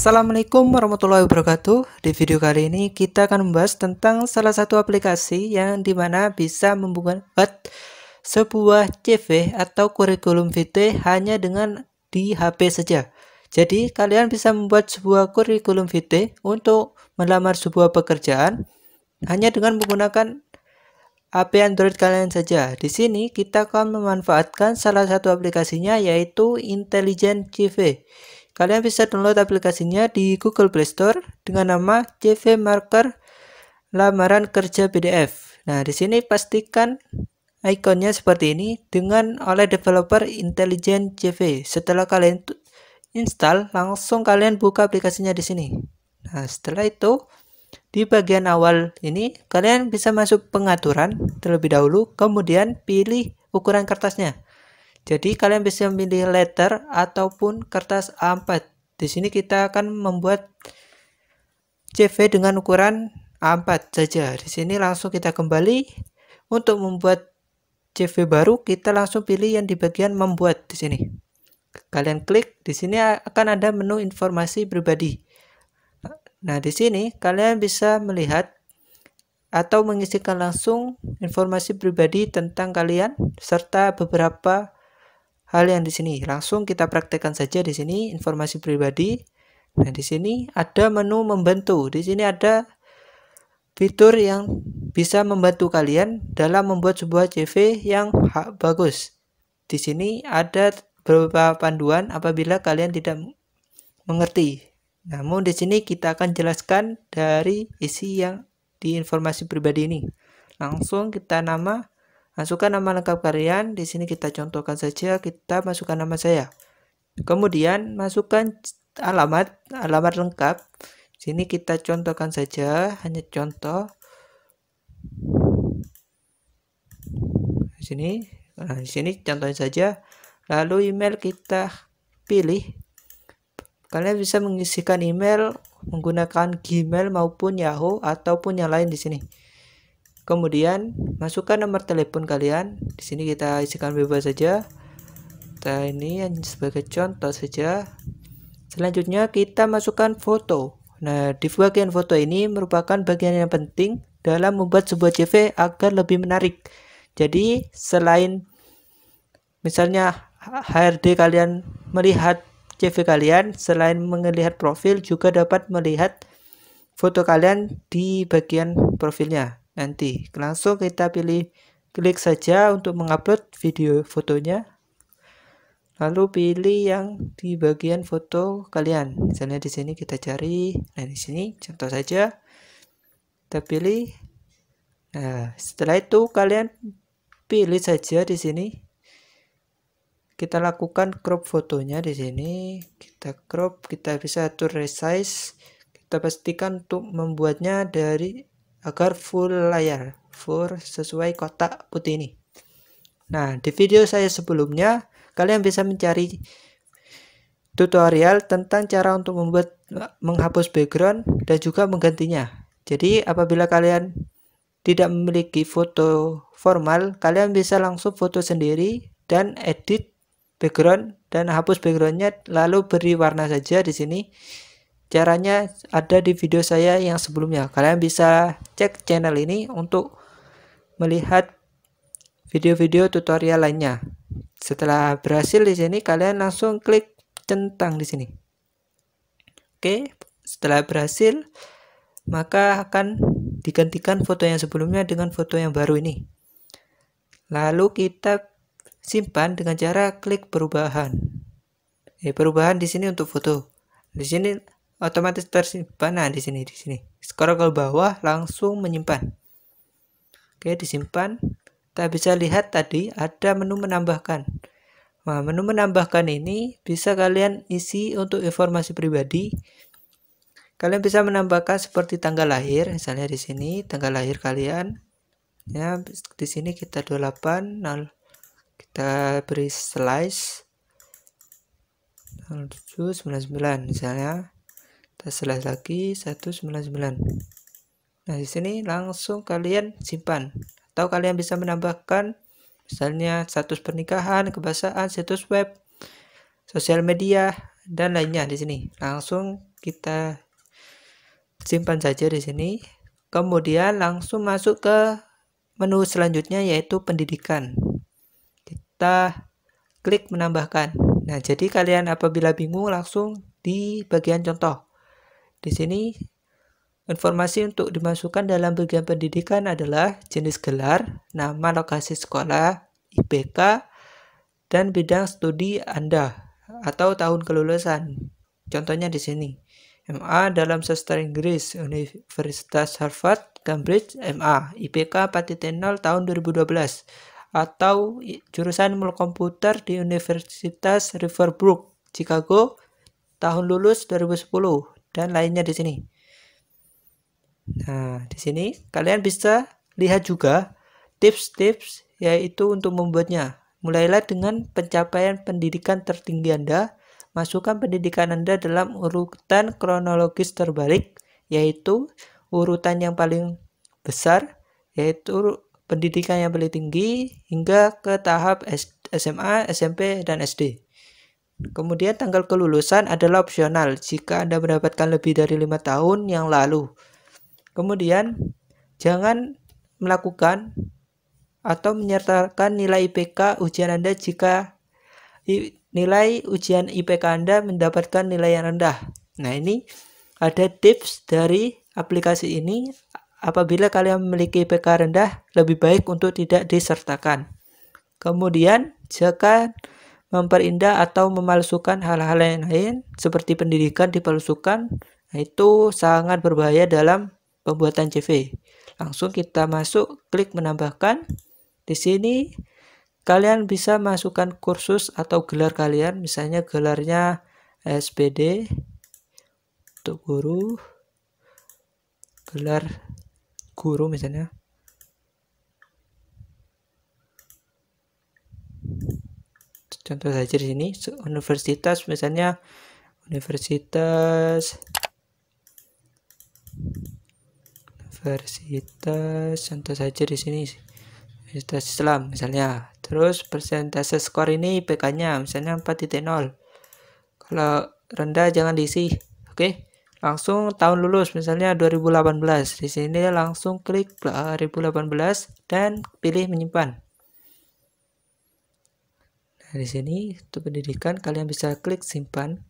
Assalamualaikum warahmatullahi wabarakatuh. Di video kali ini kita akan membahas tentang salah satu aplikasi yang dimana bisa membuat sebuah CV atau kurikulum vitae hanya dengan di HP saja. Jadi kalian bisa membuat sebuah kurikulum vitae untuk melamar sebuah pekerjaan hanya dengan menggunakan HP Android kalian saja. Di sini kita akan memanfaatkan salah satu aplikasinya yaitu Intelligent CV. Kalian bisa download aplikasinya di Google Play Store dengan nama CV Marker Lamaran Kerja PDF. Nah, di sini pastikan ikonnya seperti ini dengan oleh developer Intelligent CV. Setelah kalian install, langsung kalian buka aplikasinya di sini. Nah, setelah itu di bagian awal ini kalian bisa masuk pengaturan terlebih dahulu, kemudian pilih ukuran kertasnya. Jadi kalian bisa memilih letter ataupun kertas A4. Di sini kita akan membuat CV dengan ukuran A4 saja. Di sini langsung kita kembali untuk membuat CV baru, kita langsung pilih yang di bagian membuat di sini. Kalian klik, di sini akan ada menu informasi pribadi. Nah, di sini kalian bisa melihat atau mengisikan langsung informasi pribadi tentang kalian serta beberapa hal yang di sini. Langsung kita praktekkan saja di sini informasi pribadi. Nah, di sini ada menu membantu. Di sini ada fitur yang bisa membantu kalian dalam membuat sebuah CV yang bagus. Di sini ada beberapa panduan apabila kalian tidak mengerti. Namun di sini kita akan jelaskan dari isi yang di informasi pribadi ini. Langsung kita masukkan nama lengkap kalian. Di sini kita contohkan saja, kita masukkan nama saya. Kemudian masukkan alamat lengkap. Di sini kita contohkan saja, hanya contoh. Di sini contohnya saja. Lalu email kita pilih. Kalian bisa mengisikan email menggunakan Gmail maupun Yahoo ataupun yang lain di sini. Kemudian masukkan nomor telepon kalian. Di sini kita isikan bebas saja. Kita ini sebagai contoh saja. Selanjutnya kita masukkan foto. Nah, di bagian foto ini merupakan bagian yang penting dalam membuat sebuah CV agar lebih menarik. Jadi selain misalnya HRD kalian melihat CV kalian, selain melihat profil juga dapat melihat foto kalian di bagian profilnya. Nanti langsung kita klik saja untuk mengupload video fotonya, lalu pilih yang di bagian foto kalian. Misalnya di sini kita cari, nah di sini contoh saja kita pilih. Nah, setelah itu kalian pilih saja di sini. Kita lakukan crop fotonya di sini. Kita crop, kita bisa atur resize. Kita pastikan untuk membuatnya agar full layar, full sesuai kotak putih ini. Nah, di video saya sebelumnya kalian bisa mencari tutorial tentang cara untuk menghapus background dan juga menggantinya. Jadi apabila kalian tidak memiliki foto formal, kalian bisa langsung foto sendiri dan edit background dan hapus backgroundnya, lalu beri warna saja di sini. Caranya ada di video saya yang sebelumnya. Kalian bisa cek channel ini untuk melihat video-video tutorial lainnya. Setelah berhasil di sini, kalian langsung klik centang di sini. Oke, setelah berhasil, maka akan digantikan foto yang sebelumnya dengan foto yang baru ini. Lalu kita simpan dengan cara klik perubahan. Perubahan di sini untuk foto. Di sini otomatis tersimpan. Nah, di sini. Scroll ke bawah langsung menyimpan. Oke, disimpan. Kita bisa lihat tadi ada menu menambahkan. Nah, menu menambahkan ini bisa kalian isi untuk informasi pribadi. Kalian bisa menambahkan seperti tanggal lahir, misalnya di sini tanggal lahir kalian. Ya, di sini kita 28, kita beri slice 0799 misalnya. Kita slice lagi 199. Nah, di sini langsung kalian simpan. Atau kalian bisa menambahkan misalnya status pernikahan, kebangsaan, situs web, sosial media, dan lainnya di sini. Langsung kita simpan saja di sini. Kemudian langsung masuk ke menu selanjutnya yaitu pendidikan. Kita klik menambahkan. Nah, jadi kalian apabila bingung langsung di bagian contoh. Di sini informasi untuk dimasukkan dalam bagian pendidikan adalah jenis gelar, nama lokasi sekolah, IPK, dan bidang studi Anda atau tahun kelulusan. Contohnya di sini. MA dalam sastra Inggris, Universitas Harvard, Cambridge, MA, IPK 4.0 tahun 2012. Atau jurusan ilmu komputer di Universitas Riverbrook, Chicago, tahun lulus 2010 dan lainnya di sini. Nah, di sini kalian bisa lihat juga tips-tips yaitu untuk membuatnya. Mulailah dengan pencapaian pendidikan tertinggi Anda. Masukkan pendidikan Anda dalam urutan kronologis terbalik, yaitu urutan yang paling besar, yaitu pendidikan yang paling tinggi hingga ke tahap SMA, SMP, dan SD. Kemudian tanggal kelulusan adalah opsional jika Anda mendapatkan lebih dari 5 tahun yang lalu. Kemudian jangan melakukan atau menyertakan nilai IPK ujian Anda jika nilai ujian IPK Anda mendapatkan nilai yang rendah. Nah, ini ada tips dari aplikasi ini. Apabila kalian memiliki IPK rendah, lebih baik untuk tidak disertakan. Kemudian, jika memperindah atau memalsukan hal-hal yang lain seperti pendidikan dipalsukan, nah itu sangat berbahaya dalam pembuatan CV. Langsung kita masuk, klik menambahkan. Di sini kalian bisa masukkan kursus atau gelar kalian, misalnya gelarnya SPD untuk guru, gelar guru misalnya. Contoh saja di sini universitas, misalnya universitas contoh saja di sini Universitas Islam misalnya. Terus persentase skor ini IPK-nya misalnya 4.0. Kalau rendah jangan diisi. Oke. Langsung tahun lulus misalnya 2018. Di sini langsung klik 2018 dan pilih menyimpan. Nah, di sini untuk pendidikan kalian bisa klik simpan.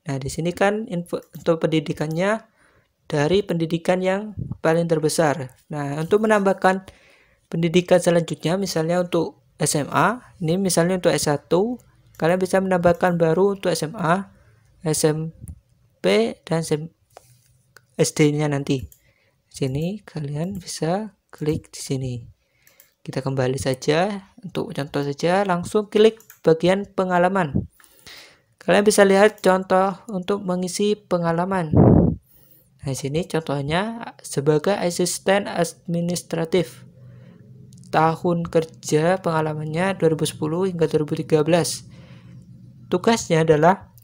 Nah, di sini kan info untuk pendidikannya dari pendidikan yang paling terbesar. Nah, untuk menambahkan pendidikan selanjutnya misalnya untuk SMA, ini misalnya untuk S1, kalian bisa menambahkan baru untuk SMA, SMP, dan SD-nya nanti. Di sini kalian bisa klik di sini. Kita kembali saja untuk contoh saja, langsung klik bagian pengalaman. Kalian bisa lihat contoh untuk mengisi pengalaman. Nah, di sini contohnya sebagai asisten administratif. Tahun kerja pengalamannya 2010 hingga 2013. Tugasnya adalah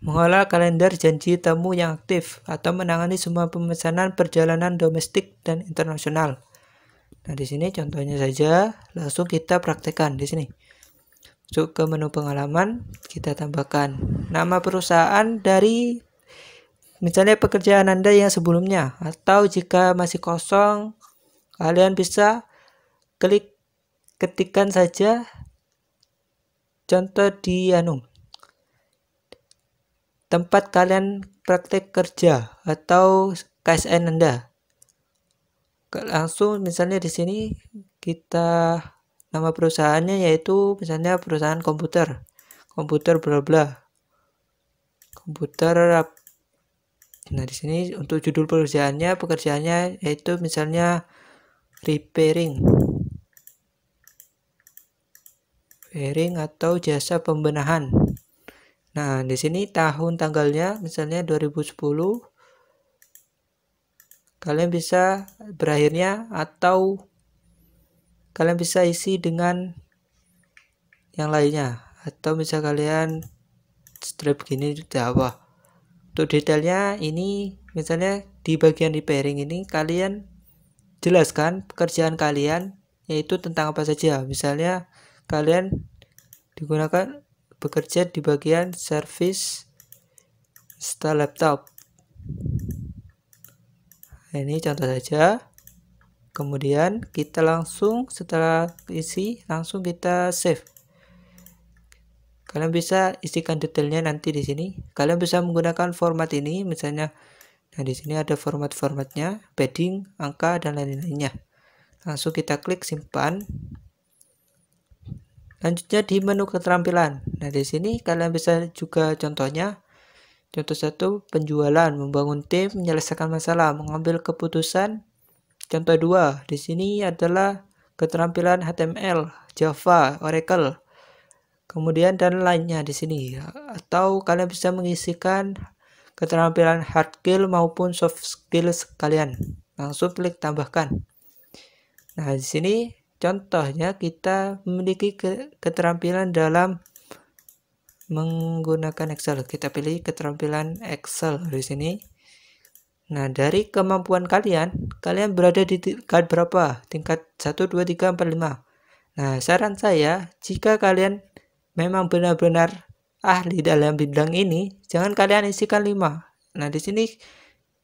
mengolah kalender janji tamu yang aktif atau menangani semua pemesanan perjalanan domestik dan internasional. Nah, di sini contohnya saja, langsung kita praktekkan di sini. Masuk ke menu pengalaman, kita tambahkan nama perusahaan dari misalnya pekerjaan Anda yang sebelumnya, atau jika masih kosong, kalian bisa klik ketikkan saja contoh di tempat kalian praktek kerja atau KSN Anda. Langsung misalnya di sini kita nama perusahaannya yaitu misalnya perusahaan komputer bla bla komputer. Nah, di sini untuk judul pekerjaannya yaitu misalnya repairing atau jasa pembenahan. Nah, di sini tahun tanggalnya misalnya 2010. Kalian bisa berakhirnya atau kalian bisa isi dengan yang lainnya, atau bisa kalian strip gini juga apa. Untuk detailnya ini misalnya di bagian repairing ini kalian jelaskan pekerjaan kalian yaitu tentang apa saja. Misalnya kalian digunakan bekerja di bagian service install laptop. Nah, ini contoh saja. Kemudian kita langsung setelah isi langsung kita save. Kalian bisa isikan detailnya nanti di sini. Kalian bisa menggunakan format ini, misalnya, nah di sini ada formatnya, padding, angka, dan lain-lainnya. Langsung kita klik simpan. Lanjutnya di menu keterampilan. Nah di sini kalian bisa juga contohnya. Contoh 1, penjualan, membangun tim, menyelesaikan masalah, mengambil keputusan. Contoh 2, di sini adalah keterampilan HTML, Java, Oracle. Kemudian dan lainnya di sini. Atau kalian bisa mengisikan keterampilan hard skill maupun soft skill sekalian. Langsung klik tambahkan. Nah, di sini contohnya kita memiliki keterampilan dalam menggunakan Excel. Kita pilih keterampilan Excel di sini. Nah, dari kemampuan kalian berada di tingkat berapa? Tingkat 1, 2, 3, 4, 5. Nah, saran saya, jika kalian memang benar-benar ahli dalam bidang ini, jangan kalian isikan 5. Nah, di sini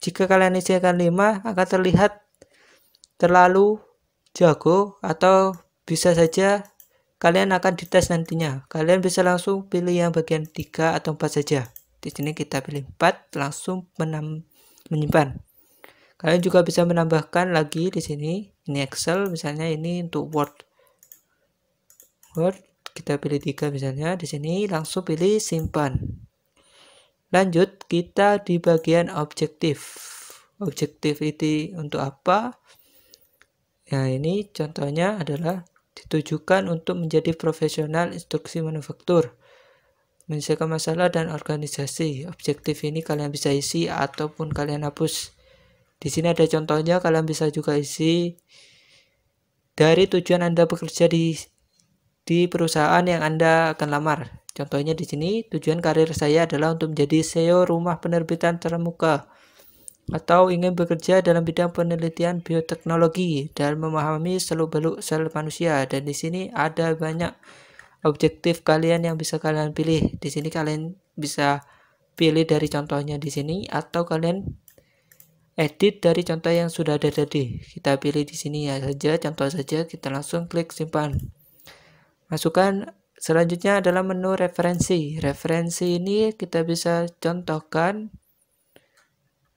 jika kalian isikan 5 akan terlihat terlalu jago atau bisa saja kalian akan dites nantinya. Kalian bisa langsung pilih yang bagian 3 atau 4 saja. Di sini kita pilih 4, langsung menyimpan. Kalian juga bisa menambahkan lagi di sini. Ini Excel, misalnya ini untuk Word, kita pilih 3 misalnya. Di sini langsung pilih simpan. Lanjut, kita di bagian objektif. Objektif itu untuk apa? Nah, ini contohnya adalah ditujukan untuk menjadi profesional instruksi manufaktur, menyelesaikan masalah dan organisasi. Objektif ini kalian bisa isi ataupun kalian hapus. Di sini ada contohnya, kalian bisa juga isi dari tujuan Anda bekerja di perusahaan yang Anda akan lamar. Contohnya di sini, tujuan karir saya adalah untuk menjadi CEO rumah penerbitan terkemuka, atau ingin bekerja dalam bidang penelitian bioteknologi dan memahami seluk-beluk sel manusia. Dan di sini ada banyak objektif kalian yang bisa kalian pilih. Di sini kalian bisa pilih dari contohnya di sini, atau kalian edit dari contoh yang sudah ada tadi. Kita pilih di sini ya saja, contoh saja, kita langsung klik simpan. Masukkan. Selanjutnya adalah menu referensi. Referensi ini kita bisa contohkan.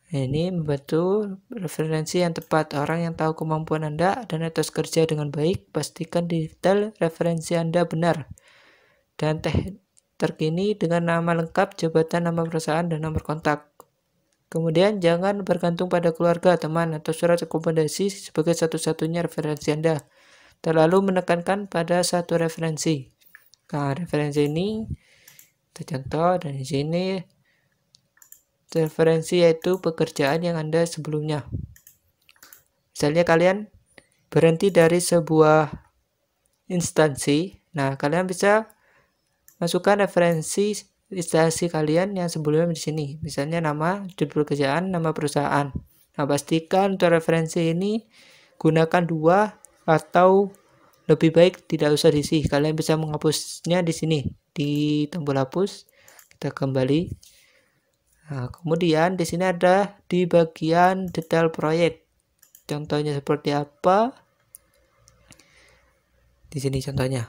Ini membantu referensi yang tepat. Orang yang tahu kemampuan Anda dan etos kerja dengan baik, pastikan detail referensi Anda benar dan terkini dengan nama lengkap, jabatan, nama perusahaan, dan nomor kontak. Kemudian jangan bergantung pada keluarga, teman, atau surat rekomendasi sebagai satu-satunya referensi Anda. Terlalu menekankan pada satu referensi. Nah, referensi ini kita contoh, dan di sini referensi yaitu pekerjaan yang Anda sebelumnya. Misalnya kalian berhenti dari sebuah instansi, nah kalian bisa masukkan referensi instansi kalian yang sebelumnya di sini. Misalnya nama, judul pekerjaan, nama perusahaan. Nah, pastikan untuk referensi ini gunakan 2 atau lebih baik tidak usah diisi. Kalian bisa menghapusnya di sini di tombol hapus. Kita kembali. Nah, kemudian di sini ada di bagian detail proyek. Contohnya seperti apa? Di sini contohnya.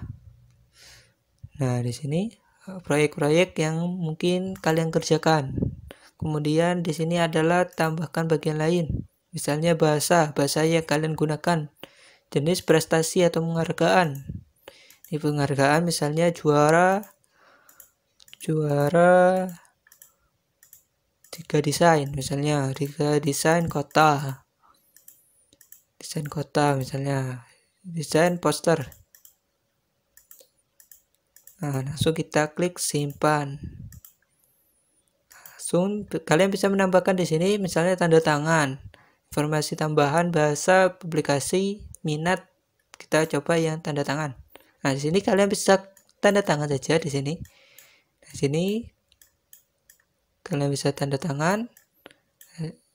Nah, di sini proyek-proyek yang mungkin kalian kerjakan. Kemudian di sini adalah tambahkan bagian lain. Misalnya bahasa yang kalian gunakan. Jenis prestasi atau penghargaan. Di penghargaan misalnya juara 3 desain, misalnya 3 desain kota. Desain kota misalnya, desain poster. Nah, langsung kita klik simpan. Langsung kalian bisa menambahkan di sini misalnya tanda tangan, informasi tambahan, bahasa, publikasi, minat. Kita coba yang tanda tangan. Nah, di sini kalian bisa tanda tangan saja di sini. Di sini kalian bisa tanda tangan,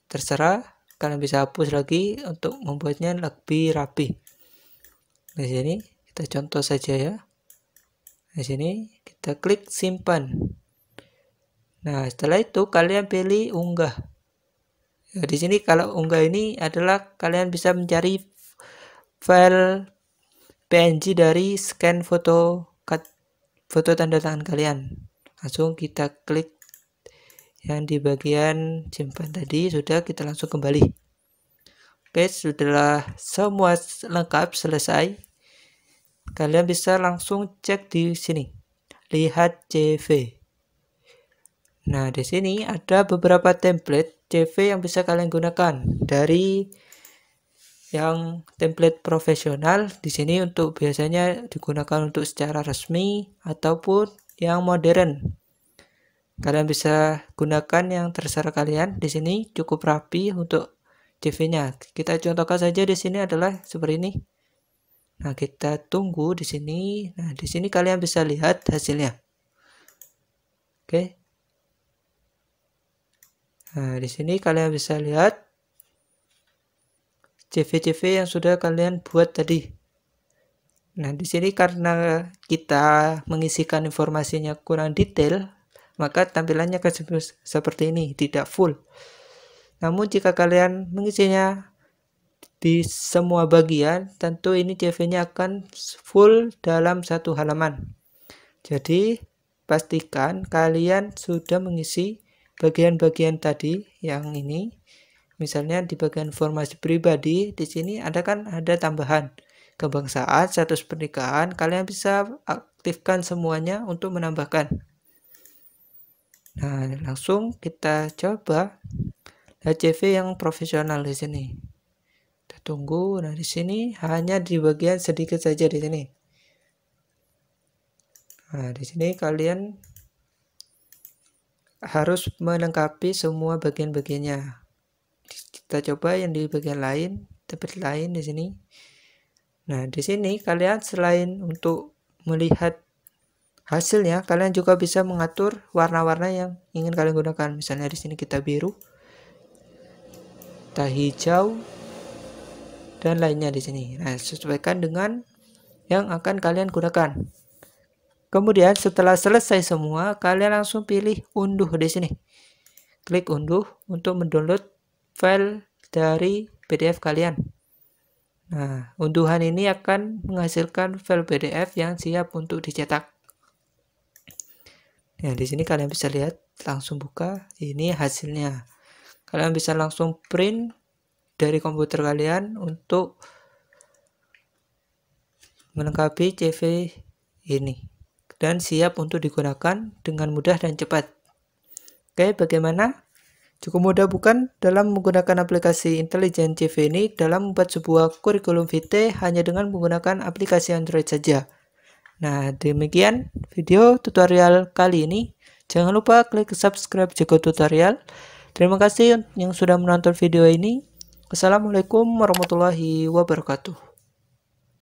terserah. Kalian bisa hapus lagi untuk membuatnya lebih rapi. Di sini kita contoh saja ya. Di sini kita klik simpan. Nah, setelah itu kalian pilih unggah. Nah, di sini kalau unggah ini adalah kalian bisa mencari file PNG dari scan foto tanda tangan kalian. Langsung kita klik yang di bagian simpan tadi, sudah, kita langsung kembali. Oke, setelah semua lengkap selesai, kalian bisa langsung cek di sini. Lihat CV. Nah, di sini ada beberapa template CV yang bisa kalian gunakan. Dari yang template profesional, di sini untuk biasanya digunakan untuk secara resmi ataupun yang modern. Kalian bisa gunakan yang terserah kalian. Di sini cukup rapi untuk CV-nya. Kita contohkan saja di sini adalah seperti ini. Nah, kita tunggu di sini. Nah, di sini kalian bisa lihat hasilnya. Oke. Nah, di sini kalian bisa lihat CV-CV yang sudah kalian buat tadi. Nah, di sini karena kita mengisikan informasinya kurang detail, maka tampilannya akan seperti ini, tidak full. Namun jika kalian mengisinya di semua bagian, tentu ini CV-nya akan full dalam satu halaman. Jadi, pastikan kalian sudah mengisi bagian-bagian tadi yang ini. Misalnya di bagian informasi pribadi, di sini ada tambahan kebangsaan, status pernikahan. Kalian bisa aktifkan semuanya untuk menambahkan. Nah, langsung kita coba CV yang profesional di sini. Kita tunggu. Nah, di sini hanya di bagian sedikit saja di sini. Nah, di sini kalian harus melengkapi semua bagian-bagiannya. Kita coba yang di bagian lain, template lain di sini. Nah, di sini kalian selain untuk melihat hasilnya, kalian juga bisa mengatur warna-warna yang ingin kalian gunakan. Misalnya di sini kita biru, kita hijau, dan lainnya di sini. Nah, sesuaikan dengan yang akan kalian gunakan. Kemudian setelah selesai semua, kalian langsung pilih unduh di sini. Klik unduh untuk mendownload file dari PDF kalian. Nah, unduhan ini akan menghasilkan file PDF yang siap untuk dicetak. Nah, di sini kalian bisa lihat, langsung buka, ini hasilnya. Kalian bisa langsung print dari komputer kalian untuk melengkapi CV ini dan siap untuk digunakan dengan mudah dan cepat. Oke, bagaimana? Cukup mudah bukan dalam menggunakan aplikasi Intelligent CV ini dalam membuat sebuah kurikulum vitae hanya dengan menggunakan aplikasi Android saja. Nah, demikian video tutorial kali ini. Jangan lupa klik subscribe Jeko Tutorial. Terima kasih yang sudah menonton video ini. Wassalamualaikum warahmatullahi wabarakatuh.